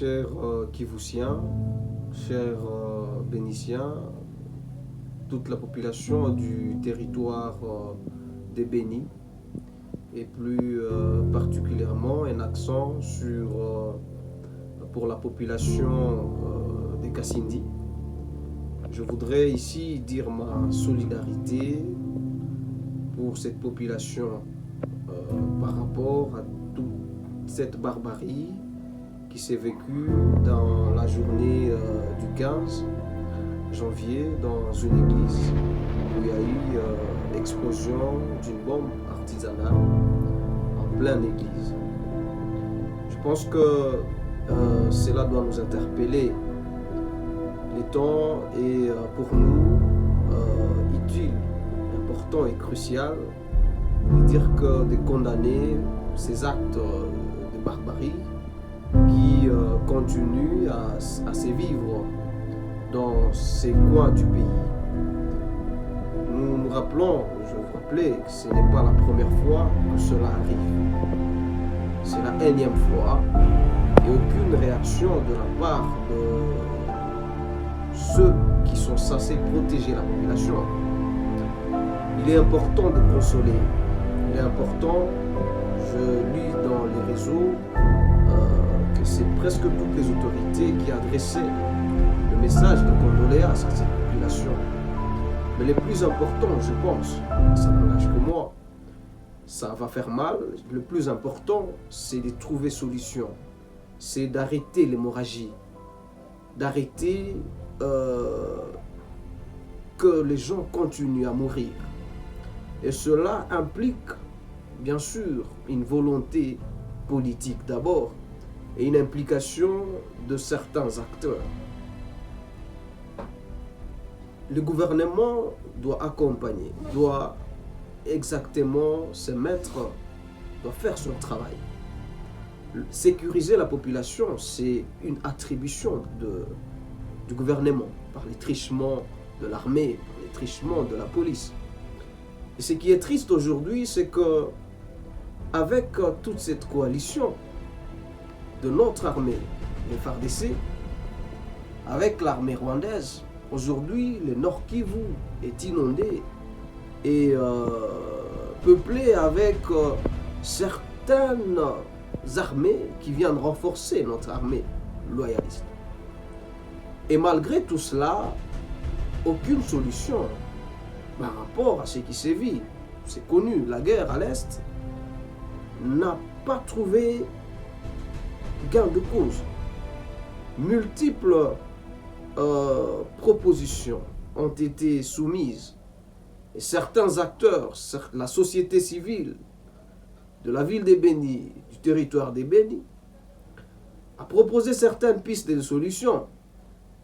chers Kivussiens, chers Bénitiens, toute la population du territoire des Bénis, et plus particulièrement un accent pour la population des Kassindi. Je voudrais ici dire ma solidarité pour cette population par rapport à toute cette barbarie qui s'est vécue dans la journée du 15 janvier dans une église où il y a eu l'explosion d'une bombe artisanale en pleine église. Je pense que cela doit nous interpeller. Le temps est pour nous utile, important et crucial de dire que de condamner ces actes de barbarie qui continuent à sévivre dans ces coins du pays. Nous nous rappelons, je vous rappelais, que ce n'est pas la première fois que cela arrive. C'est la énième fois et aucune réaction de la part de ceux qui sont censés protéger la population. Il est important de consoler. Il est important, je lis dans les réseaux que c'est presque toutes les autorités qui adressaient le message de condoléances à cette population. Mais le plus important, je pense, ça n'engage que moi, ça va faire mal, le plus important, c'est de trouver solution. C'est d'arrêter l'hémorragie, d'arrêter que les gens continuent à mourir. Et cela implique, bien sûr, une volonté politique d'abord et une implication de certains acteurs. Le gouvernement doit accompagner, doit exactement se mettre, doit faire son travail. Sécuriser la population, c'est une attribution du gouvernement par les trichements de l'armée, par les trichements de la police. Et ce qui est triste aujourd'hui, c'est que avec toute cette coalition de notre armée, les FARDC, avec l'armée rwandaise, aujourd'hui, le Nord Kivu est inondé et peuplé avec certaines armées qui viennent renforcer notre armée loyaliste. Et malgré tout cela, aucune solution par rapport à ce qui sévit. C'est connu, la guerre à l'Est n'a pas trouvé gain de cause. Multiples propositions ont été soumises et certains acteurs, la société civile de la ville des Bénis, du territoire des Bénis, a proposé certaines pistes de solutions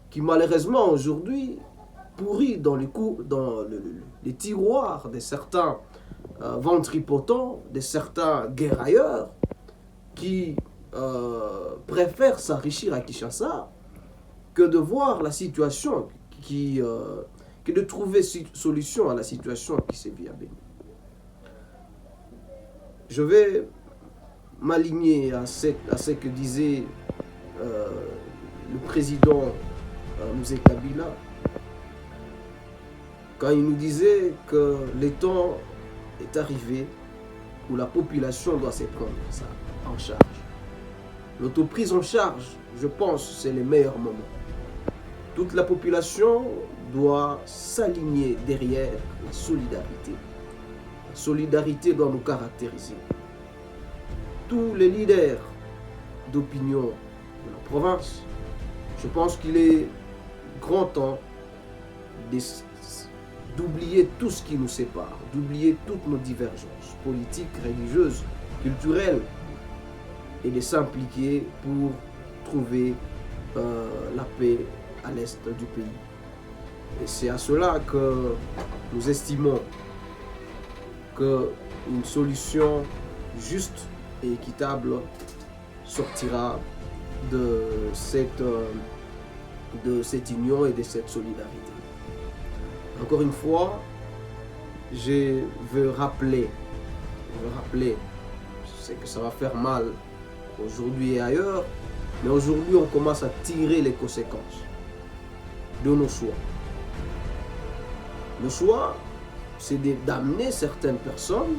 qui malheureusement aujourd'hui pourrit dans les tiroirs de certains ventripotents, de certains guerrailleurs qui préfèrent s'enrichir à Kinshasa que de voir la situation, que de trouver solution à la situation qui sévit à Béni. Je vais m'aligner à ce que disait le président Mouzé Kabila, quand il nous disait que le temps est arrivé où la population doit se prendre ça en charge. L'autoprise en charge, je pense, c'est le meilleur moment. Toute la population doit s'aligner derrière la solidarité. La solidarité doit nous caractériser. Tous les leaders d'opinion de la province, je pense qu'il est grand temps d'oublier tout ce qui nous sépare, d'oublier toutes nos divergences politiques, religieuses, culturelles, et de s'impliquer pour trouver la paix à l'est du pays. Et c'est à cela que nous estimons qu'une solution juste et équitable sortira de cette union et de cette solidarité. Encore une fois, je veux rappeler, c'est que ça va faire mal aujourd'hui et ailleurs, Mais aujourd'hui, on commence à tirer les conséquences de nos choix. Le choix, c'est d'amener certaines personnes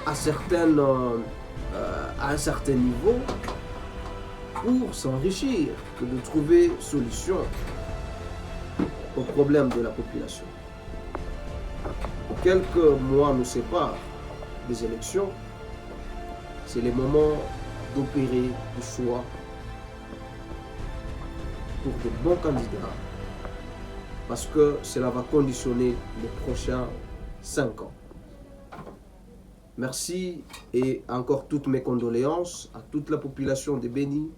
à un certain niveau pour s'enrichir, que de trouver solution aux problèmes de la population. Quelques mois nous séparent des élections. C'est le moment d'opérer du choix pour de bons candidats, parce que cela va conditionner les prochains 5 ans. Merci et encore toutes mes condoléances à toute la population de Beni,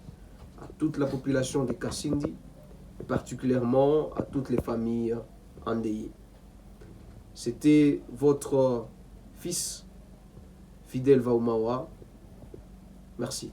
à toute la population de Kassindi, et particulièrement à toutes les familles endeuillées. C'était votre fils, Fidèle Vaumawa. Merci.